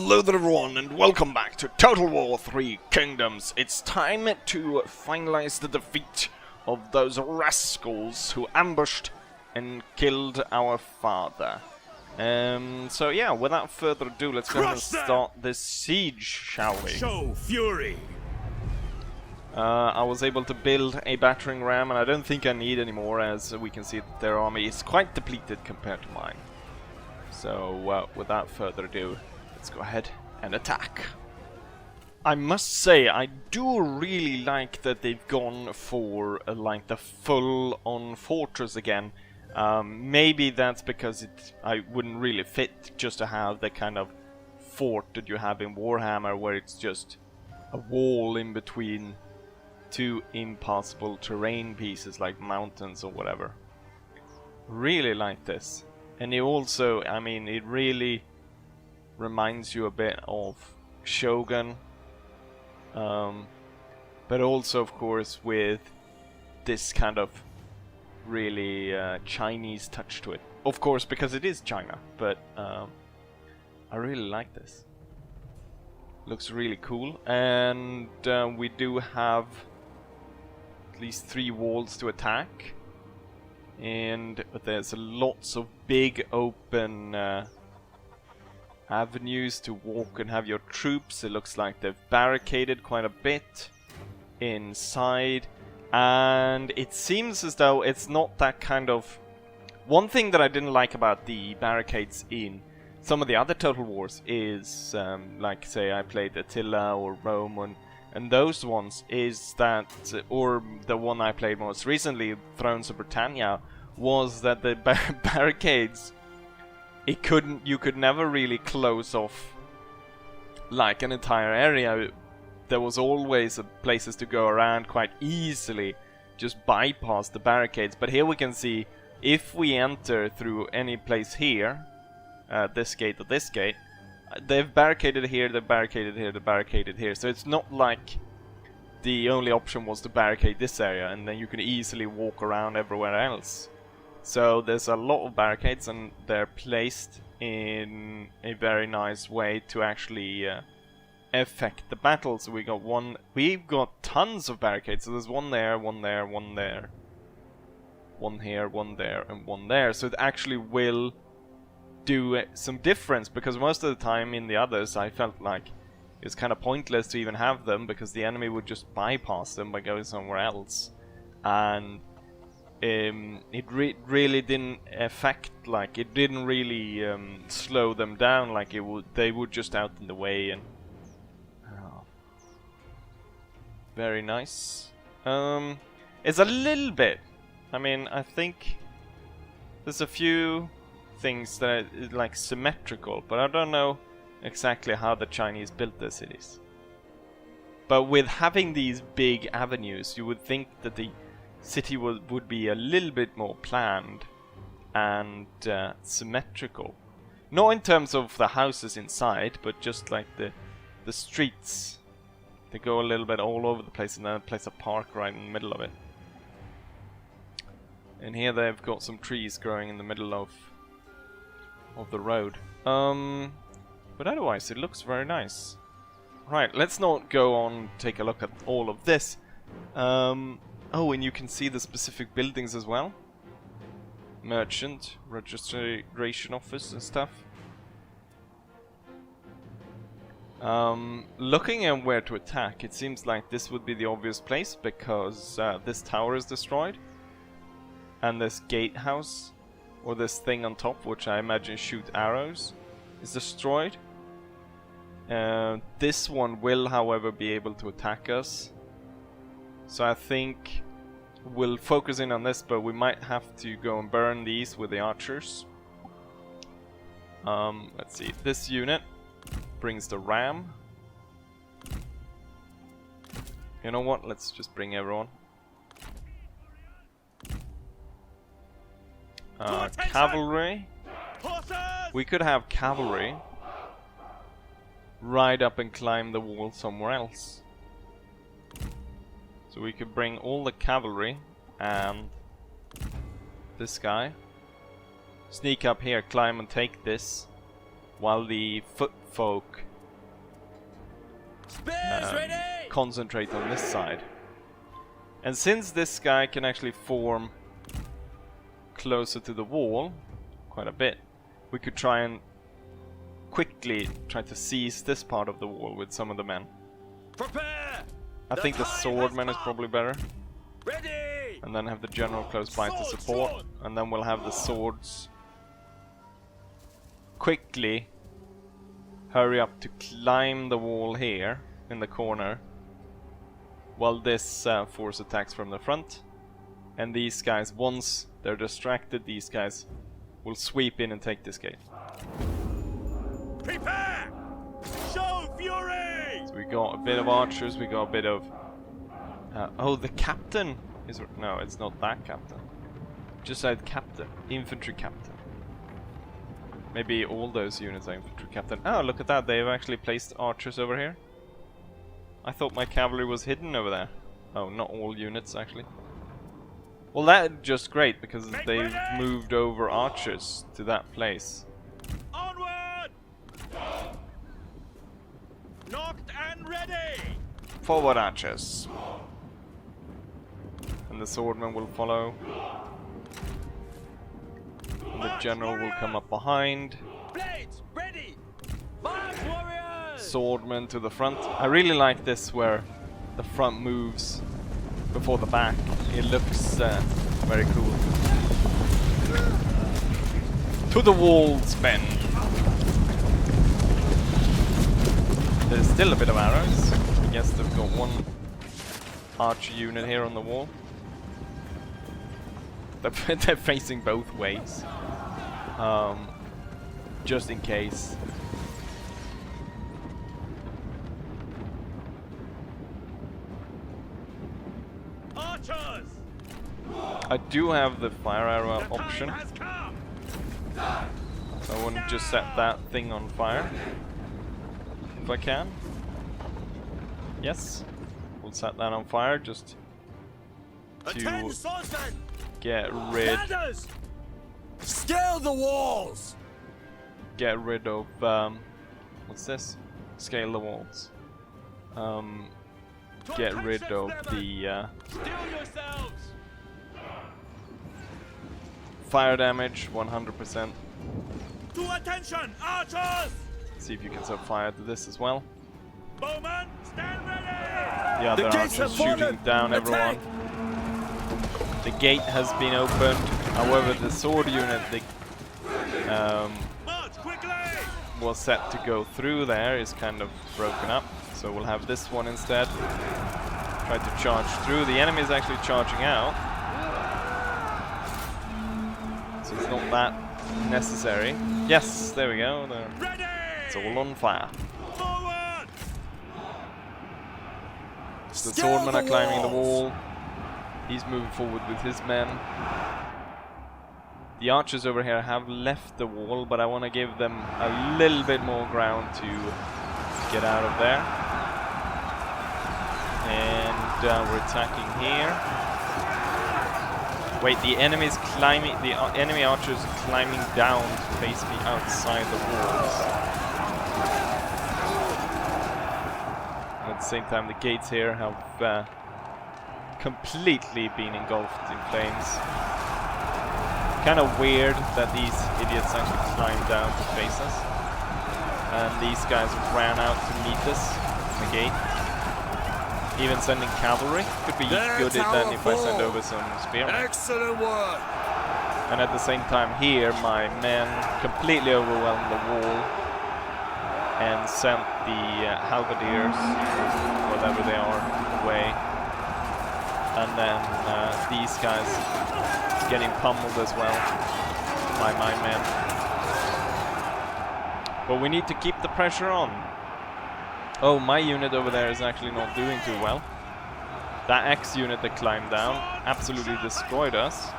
Hello there everyone and welcome back to Total War 3 Kingdoms. It's time to finalize the defeat of those rascals who ambushed and killed our father. So yeah, without further ado, let's go ahead and start this siege, shall we? Show fury! I was able to build a battering ram and I don't think I need any more, as we can see that their army is quite depleted compared to mine. So without further ado, let's go ahead and attack. I must say, I do really like that they've gone for like the full-on fortress again. Maybe that's because I wouldn't really fit just to have the kind of fort that you have in Warhammer, where it's just a wall in between two impossible terrain pieces like mountains or whatever. Really like this. And it also, I mean, it really reminds you a bit of Shogun, but also of course with this kind of really Chinese touch to it. Of course, because it is China, but I really like this. Looks really cool, and we do have at least 3 walls to attack, and there's lots of big open avenues to walk and have your troops. It looks like they've barricaded quite a bit inside, and it seems as though it's not that kind of... One thing that I didn't like about the barricades in some of the other Total Wars is, like say I played Attila or Rome, and those ones, is that, or the one I played most recently, Thrones of Britannia, was that the barricades, you could never really close off like an entire area. There was always places to go around quite easily, just bypass the barricades. But here we can see, if we enter through any place here, this gate or this gate, they've barricaded here, they've barricaded here, they've barricaded here. So it's not like the only option was to barricade this area and then you can easily walk around everywhere else. So there's a lot of barricades, and they're placed in a very nice way to actually affect the battle. So we've got tons of barricades. So there's one there, one there, one there, one here, one there, and one there. So it actually will do some difference, because most of the time in the others I felt like it's kind of pointless to even have them, because the enemy would just bypass them by going somewhere else, and it really didn't affect, like it didn't really slow them down like it would. They would just out in the way, and very nice. It's a little bit, I mean, I think there's a few things that are like symmetrical, but I don't know exactly how the Chinese built their cities. But with having these big avenues, you would think that the city would be a little bit more planned and symmetrical. Not in terms of the houses inside, but just like the streets. They go a little bit all over the place, and then place a park right in the middle of it. And here they've got some trees growing in the middle of the road. But otherwise it looks very nice. Right, let's not go on take a look at all of this. Oh, and you can see the specific buildings as well. Merchant, registration office and stuff. Looking at where to attack, it seems like this would be the obvious place, because this tower is destroyed. And this gatehouse, or this thing on top, which I imagine shoot arrows, is destroyed. This one will, however, be able to attack us. So I think we'll focus in on this, but we might have to go and burn these with the archers. Let's see, this unit brings the ram. You know what, let's just bring everyone. Cavalry. We could have cavalry ride up and climb the wall somewhere else. So we could bring all the cavalry and this guy, sneak up here, climb and take this, while the foot folk concentrate on this side. And since this guy can actually form closer to the wall quite a bit, we could try and quickly try to seize this part of the wall with some of the men. Prepare! I think the swordman is probably better. Ready! And then have the general close by to support. And then we'll have the swords quickly hurry up to climb the wall here in the corner, while this force attacks from the front. And these guys, once they're distracted, these guys will sweep in and take this gate. Prepare! Show fury! So we got a bit of archers, we got a bit of... oh, the captain is... No, it's not that captain. Just said captain. Infantry captain. Maybe all those units are infantry captain. Oh, look at that, they've actually placed archers over here. I thought my cavalry was hidden over there. Oh, not all units, actually. Well, that's just great, because they've moved over archers to that place. Onward! Knocked and ready! Forward, archers! And the swordman will follow. And the general will come up behind. Blades ready! March, warriors! Swordman to the front. I really like this where the front moves before the back. It looks very cool. To the walls, men! There's still a bit of arrows. I guess they've got one archer unit here on the wall. They're facing both ways. Just in case. Archers! I do have the fire arrow option. So I want to just set that thing on fire. If I can. Yes. We'll set that on fire just to get rid... Scale the walls! Get rid of... what's this? Scale the walls. Get rid of the... fire damage, 100%. To attention, archers! See if you can set fire to this as well. Bowman, stand ready! The other archers shooting down everyone. The gate has been opened. However, the sword unit was set to go through there is kind of broken up. So we'll have this one instead. Try to charge through. The enemy is actually charging out. So it's not that necessary. Yes, there we go. It's all on fire. Forward! The swordmen are climbing the wall. He's moving forward with his men. The archers over here have left the wall, but I want to give them a little bit more ground to get out of there. And we're attacking here. Wait, the enemy's climbing. The enemy archers are climbing down to face me outside the walls. And at the same time, the gates here have completely been engulfed in flames. Kind of weird that these idiots actually climbed down to face us. And these guys ran out to meet us at the gate. Even sending cavalry could be good then if I send over some spearmen. Excellent work! And at the same time here, my men completely overwhelmed the wall and sent the halberdiers, whatever they are, away. And then these guys getting pummeled as well by my men. But we need to keep the pressure on. Oh, my unit over there is actually not doing too well. That X unit that climbed down absolutely destroyed us.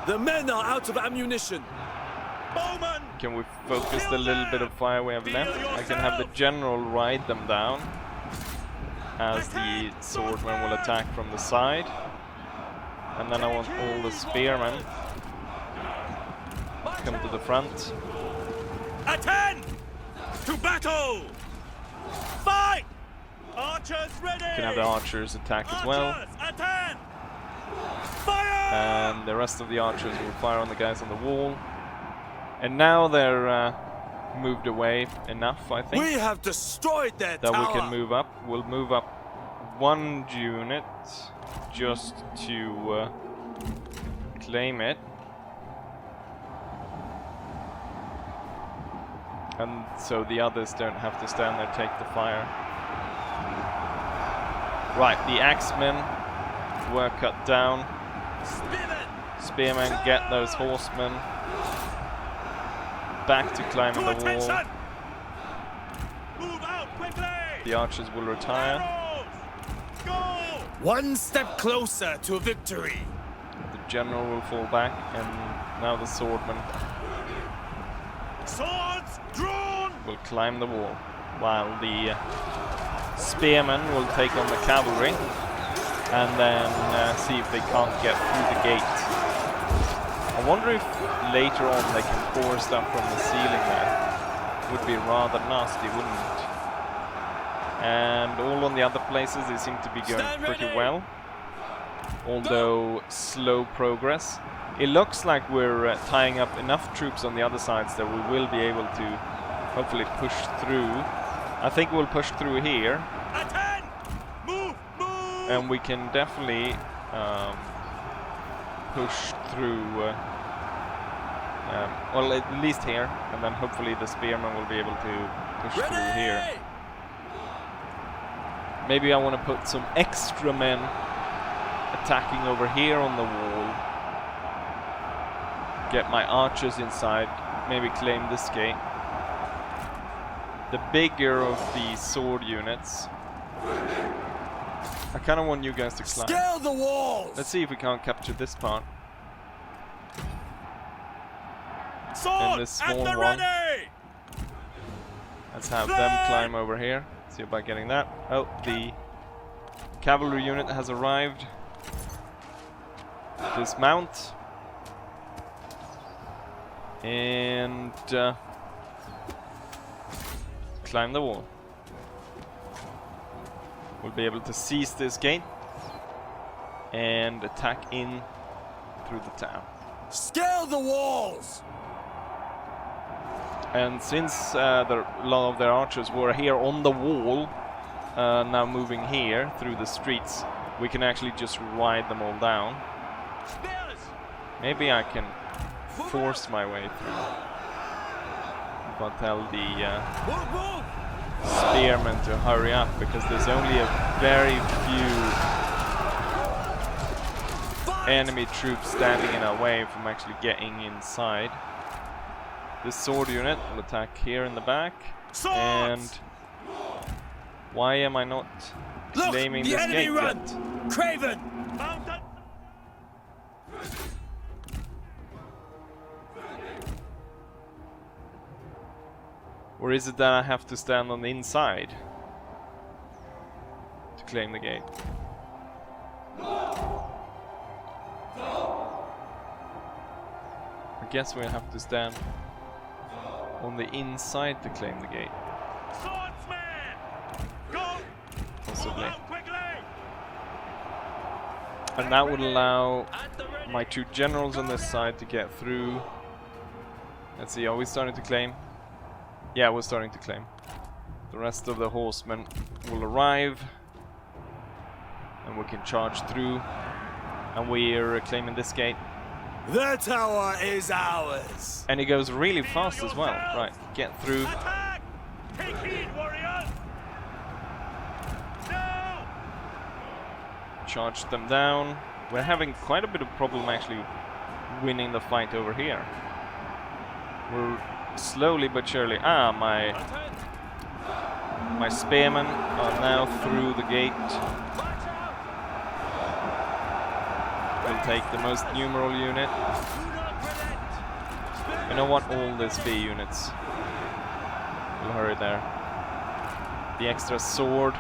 The men are out of ammunition. Bowman! Can we focus the little bit of fire we have left? I can have the general ride them down as the swordmen will attack from the side. And then I want all the spearmen to come to the front. Attend! To battle! Fight! Archers ready! You can have the archers attack as well. Archers, attend! Fire! And the rest of the archers will fire on the guys on the wall. And now they're moved away enough, I think, We have destroyed their that tower. we can move up. We'll move up one unit just to claim it. And so the others don't have to stand there, take the fire. Right, the axemen were cut down. Spearmen get those horsemen back to climbing the wall. Move out quickly. The archers will retire. Arrows. Go. One step closer to victory. The general will fall back, and now the swordmen Swords drawn. will climb the wall, while the spearmen will take on the cavalry and then see if they can't get through the gate. I wonder if later on they can pour stuff from the ceiling there. Would be rather nasty, wouldn't it? And all on the other places they seem to be going pretty well, although slow progress. It looks like we're tying up enough troops on the other sides that we will be able to hopefully push through. I think we'll push through here. Attend. Move. Move. And we can definitely push through, well, at least here, and then hopefully the spearmen will be able to push through here. Maybe I want to put some extra men attacking over here on the wall. Get my archers inside, maybe claim this gate. The bigger of the sword units. I kind of want you guys to climb. Scale the walls. Let's see if we can't capture this part. Sword And this small at the one. ready. Let's have them climb over here. See about getting that. Oh, the cavalry unit has arrived. Dismount. And climb the wall. We'll be able to seize this gate and attack in through the town. Scale the walls. And since a lot of their archers were here on the wall, now moving here through the streets, we can actually just ride them all down. Maybe I can force my way through. If I tell the spearmen to hurry up, because there's only a very few enemy troops standing in our way from actually getting inside. This sword unit will attack here in the back. Swords! And why am I not claiming the this enemy gate run! yet? Craven! Mounted! Or is it that I have to stand on the inside to claim the gate? I guess we have to stand on the inside to claim the gate. Swordsman! Go! Possibly. Move out quickly! And that would allow At the ready! my two generals on this side to get through. Let's see, are we starting to claim? Yeah, we're starting to claim. The rest of the horsemen will arrive, and we can charge through. And we're claiming this gate. The tower is ours! And it goes really fast as well. Right, get through. Attack! Take heed, warriors! No! Charge them down. We're having quite a bit of problem actually winning the fight over here. We're slowly but surely. My spearmen are now through the gate. We'll take the most numeral unit. You know what? All the spear units. We'll hurry there. The extra sword.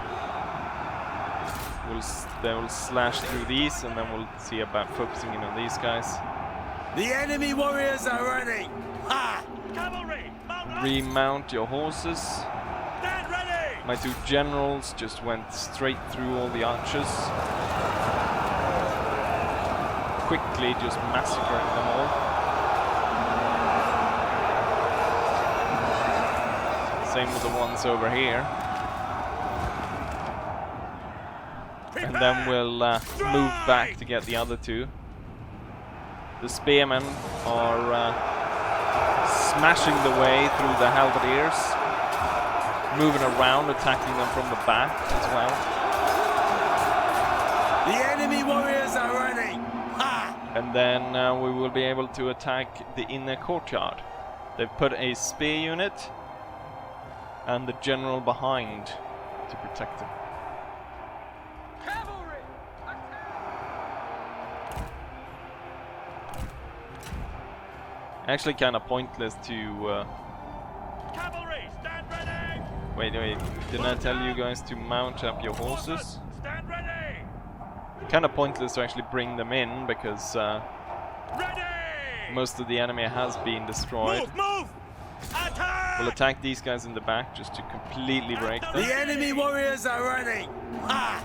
They will slash through these, and then we'll see about focusing in on these guys. The enemy warriors are ready! Ha! Cavalry! Mount remount your horses. Stand ready! My two generals just went straight through all the archers, quickly just massacring them all. Same with the ones over here. And then we'll move back to get the other two. The spearmen are smashing the way through the halberdiers, moving around, attacking them from the back as well. The enemy warriors are running! Ha! And then we will be able to attack the inner courtyard. They've put a spear unit and the general behind to protect them. Cavalry! Actually kind of pointless to... Cavalry, stand ready! Wait, didn't I tell you guys to mount up your horses? Stand ready! Kind of pointless to actually bring them in because Ready! most of the enemy has been destroyed. Move! Attack! We'll attack these guys in the back just to completely break them. The enemy warriors are running! Ha!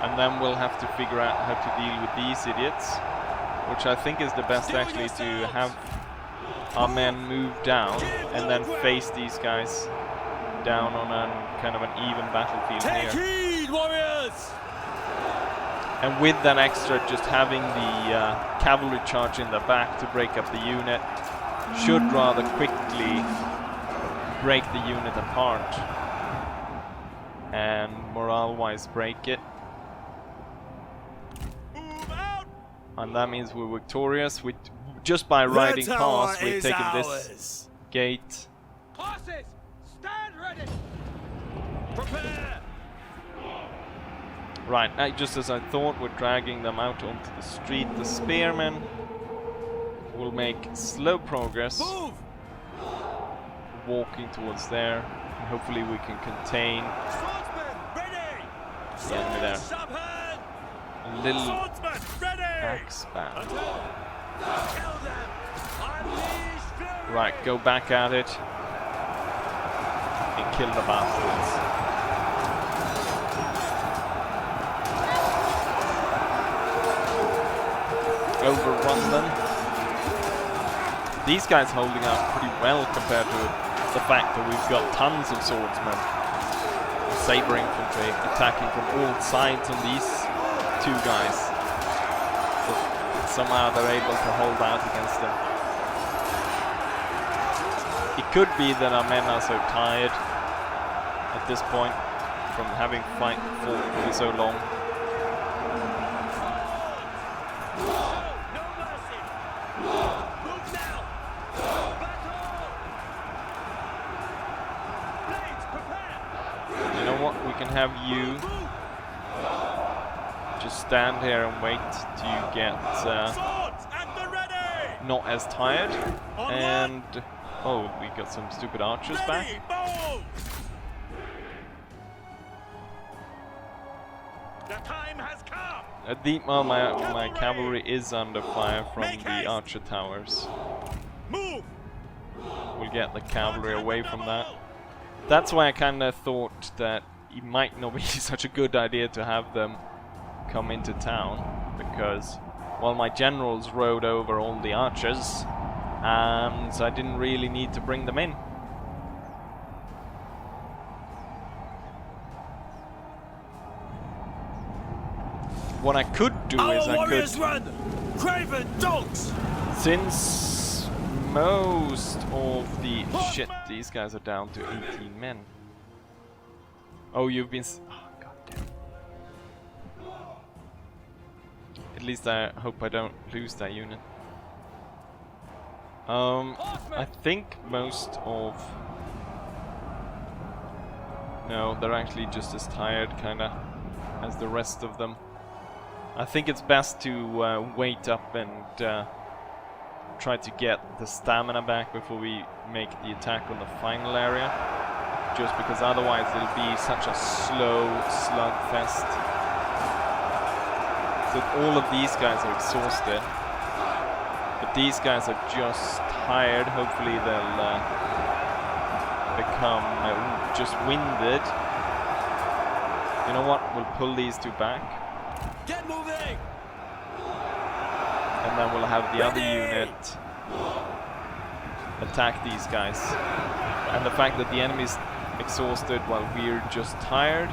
And then we'll have to figure out how to deal with these idiots, which I think is the best actually, to have our men move down and then face these guys down on a kind of an even battlefield Take here. heed, warriors! And with that extra, just having the cavalry charge in the back to break up the unit should rather quickly break the unit apart and morale-wise break it. Move out! And that means we're victorious. Just by riding past, we've taken this gate. Horses, stand ready! Prepare! Right, just as I thought, we're dragging them out onto the street. The spearmen will make slow progress, Move! walking towards there. And hopefully we can contain Swordsman, ready! the enemy there. Sharp hand! A little Swordsman, ready! axe band. Kill them! Unleash fury! Right, go back at it and kill the bastards. Overrun them. These guys holding up pretty well compared to the fact that we've got tons of swordsmen, saber infantry attacking from all sides on these two guys. But somehow they're able to hold out against them. It could be that our men are so tired at this point from having fought for so long. Have you just stand here and wait till you get not as tired. And oh, we got some stupid archers back. The time has come. Well, my cavalry is under fire from the archer towers. Move. We'll get the cavalry away from that. That's why I kind of thought that it might not be such a good idea to have them come into town, because, well, my generals rode over all the archers, and so I didn't really need to bring them in. What I could do is I could... Run! Craven dogs! Since most of the... Shit, these guys are down to 18 men. Oh, you've been... Oh, goddamn. At least I hope I don't lose that unit. I think most of... No, they're actually just as tired, kinda, as the rest of them. I think it's best to wait up and try to get the stamina back before we make the attack on the final area. Just because otherwise it'll be such a slow slugfest. So all of these guys are exhausted. But these guys are just tired. Hopefully they'll become just winded. You know what? We'll pull these two back. Get moving! And then we'll have the other unit attack these guys. And the fact that the enemy's exhausted while we're just tired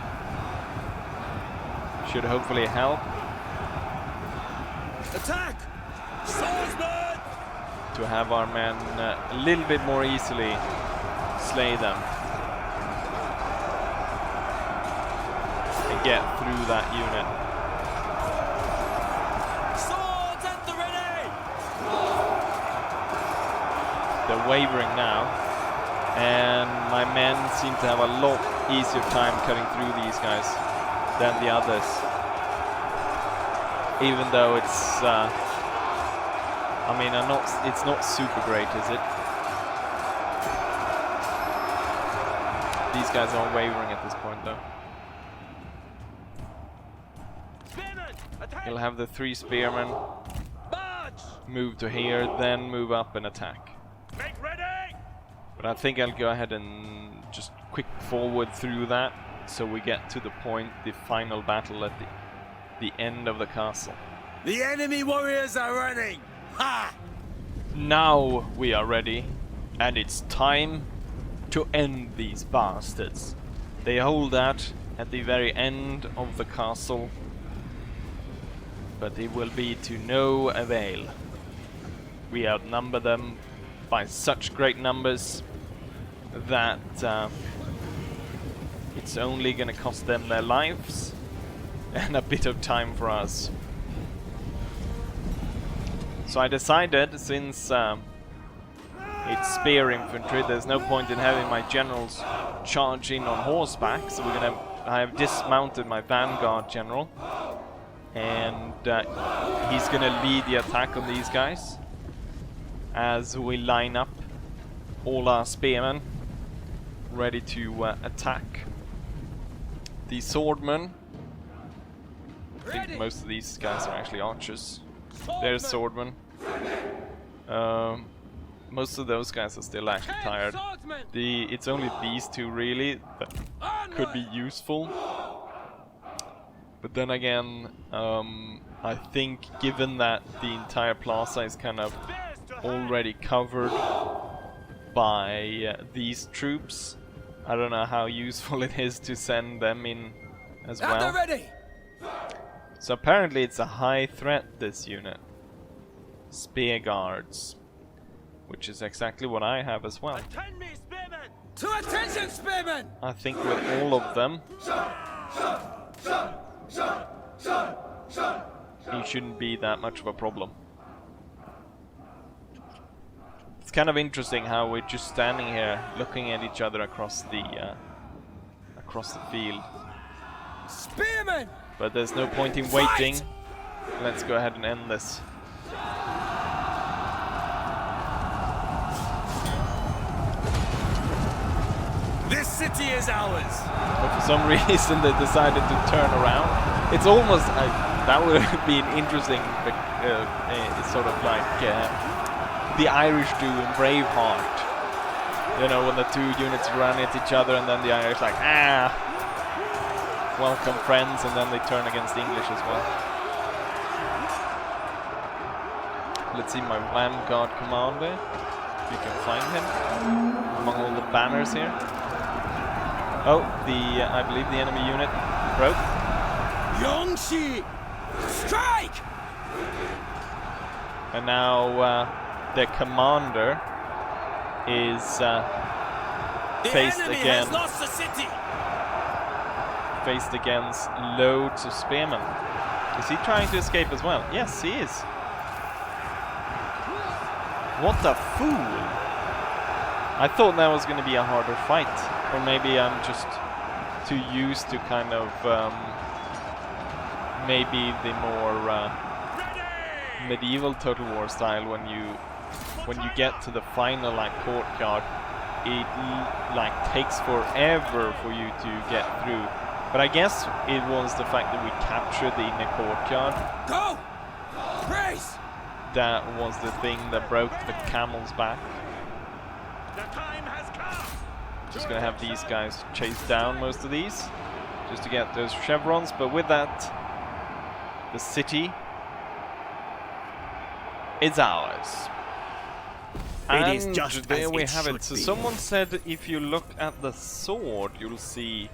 should hopefully help. Attack! Swordsman! To have our men a little bit more easily slay them. And get through that unit. Swords at the ready! They're wavering now. And my men seem to have a lot easier time cutting through these guys than the others. Even though it's, I mean, it's not super great, is it? These guys aren't wavering at this point, though. Spearmen! Attack! You'll have the 3 spearmen March! move to here, then move up and attack. Make ready! But I think I'll go ahead and just quick forward through that, so we get to the point, the final battle at the end of the castle. The enemy warriors are running! Ha! Now we are ready, and it's time to end these bastards. They hold that at the very end of the castle, but it will be to no avail. We outnumber them by such great numbers that it's only gonna cost them their lives and a bit of time for us. So I decided, since it's spear infantry, there's no point in having my generals charge in on horseback, so I have dismounted my vanguard general, and he's gonna lead the attack on these guys as we line up all our spearmen ready to attack. The swordmen, I think most of these guys are actually archers. There's swordmen. Most of those guys are still actually tired. It's only these two really that could be useful. But then again, I think given that the entire plaza is kind of already covered by these troops, I don't know how useful it is to send them in as well. So apparently it's a high threat, this unit. Spear guards, which is exactly what I have as well. Attend me, spearmen! To attention, spearmen! I think with all of them, it shouldn't be that much of a problem. It's kind of interesting how we're just standing here looking at each other across the field. Spearmen! But there's no point in waiting. Let's go ahead and end this. This city is ours! But for some reason they decided to turn around. It's almost, that would be an interesting sort of like the Irish do in Braveheart. You know, when the two units run at each other and then the Irish like, welcome friends, and then they turn against the English as well. Let's see my vanguard commander, if you can find him among all the banners here. Oh, I believe the enemy unit broke. Yongshi! Strike! And now their commander is faced again. Has lost the city! Faced against loads of spearmen. Is he trying to escape as well? Yes, he is. What a fool! I thought that was going to be a harder fight. Or maybe I'm just too used to kind of maybe the more medieval Total War style. When you get to the final like courtyard, it like takes forever for you to get through. But I guess it was the fact that we captured the inner courtyard. Go! Brace! that was the thing that broke the camel's back. The time has come. Just gonna have these guys chase down most of these, just to get those chevrons. But with that, the city is ours. It is And just there as we it have it. should So be. someone said if you look at the sword, you'll see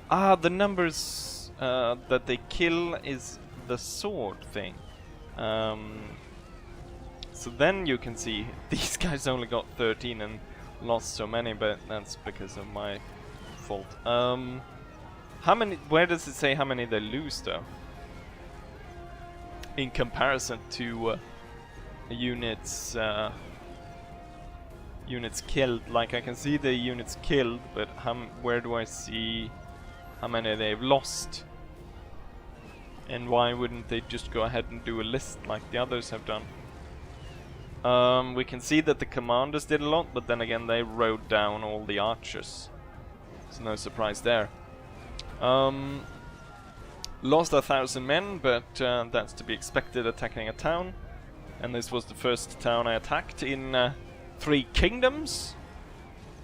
the numbers that they kill is the sword thing. So then you can see these guys only got 13 and lost so many, but that's because of my fault. How many? Where does it say how many they lose though? In comparison to units killed. Like I can see the units killed, but where do I see how many they've lost? And why wouldn't they just go ahead and do a list like the others have done? We can see that the commanders did a lot, but then again they rode down all the archers. So no surprise there. Lost 1,000 men, but that's to be expected attacking a town. And this was the first town I attacked in 3 kingdoms.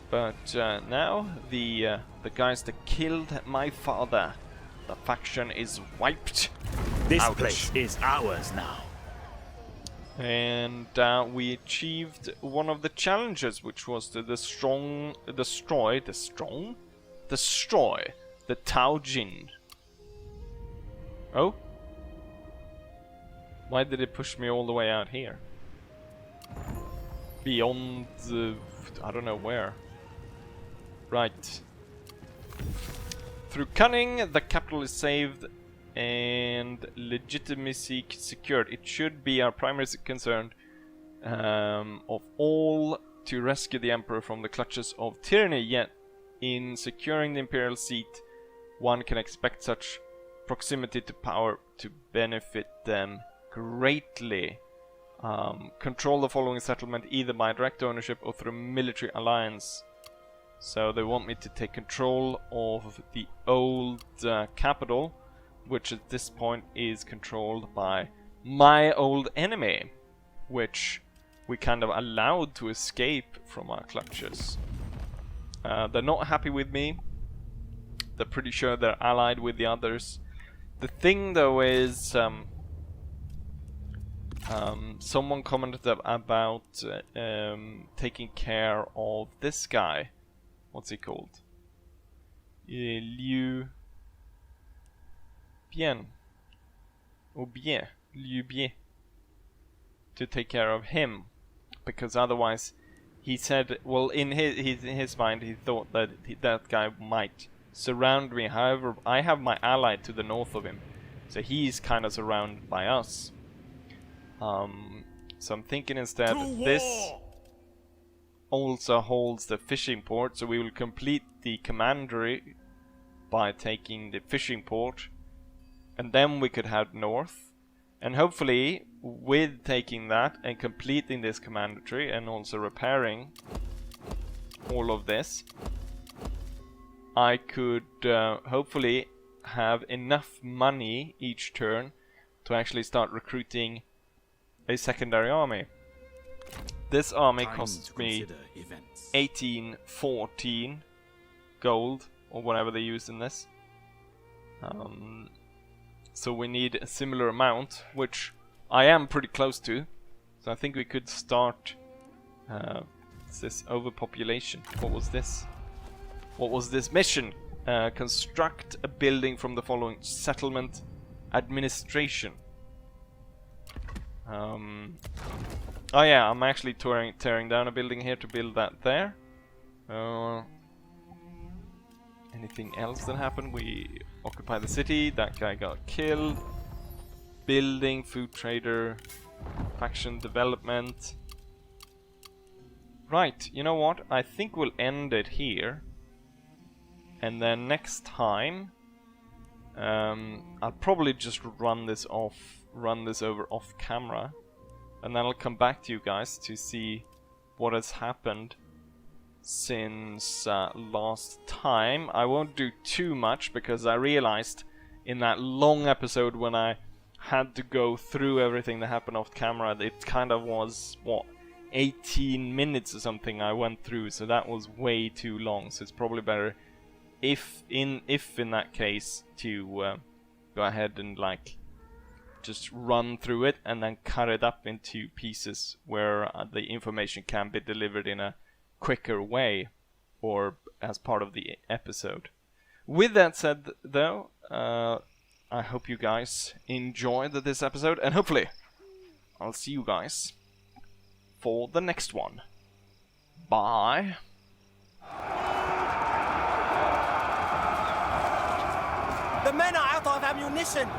But now the guys that killed my father, the faction is wiped. This Ouch. place is ours now. And we achieved one of the challenges, which was to destroy the Tao Jin. Oh? Why did it push me all the way out here? Beyond the... I don't know where. Right. Through cunning, the capital is saved and legitimacy secured. It should be our primary concern of all to rescue the emperor from the clutches of tyranny, yet in securing the imperial seat one can expect such proximity to power to benefit them greatly. Control the following settlement either by direct ownership or through military alliance. So they want me to take control of the old capital, which at this point is controlled by my old enemy, which we kind of allowed to escape from our clutches. They're not happy with me. They're pretty sure they're allied with the others. The thing though is, someone commented about taking care of this guy. What's he called? Liu Bien. Ou Bien. Liu Bien. To take care of him. Because otherwise, he said, well, in his mind, he thought that that guy might surround me. However, I have my ally to the north of him. So he's kind of surrounded by us. So I'm thinking instead that this also holds the fishing port, so we will complete the commandery by taking the fishing port, and then we could head north, and hopefully with taking that and completing this commandery and also repairing all of this, I could hopefully have enough money each turn to actually start recruiting a secondary army. This army costs me 1814 gold, or whatever they use in this. So we need a similar amount, which I am pretty close to. So I think we could start this overpopulation. What was this? What was this mission? Construct a building from the following settlement administration. Oh yeah, I'm actually tearing down a building here to build that there. Anything else that happened? We occupy the city, that guy got killed. Building, food trader, faction development. Right, you know what? I think we'll end it here. And then next time, I'll probably just run this over off camera. And then I'll come back to you guys to see what has happened since last time. I won't do too much because I realized in that long episode when I had to go through everything that happened off camera. It kind of was, what, 18 minutes or something I went through, so that was way too long. So it's probably better if in that case to go ahead and like just run through it and then cut it up into pieces where the information can be delivered in a quicker way or as part of the episode. With that said, though, I hope you guys enjoyed this episode, and hopefully I'll see you guys for the next one. Bye. The men are out of ammunition.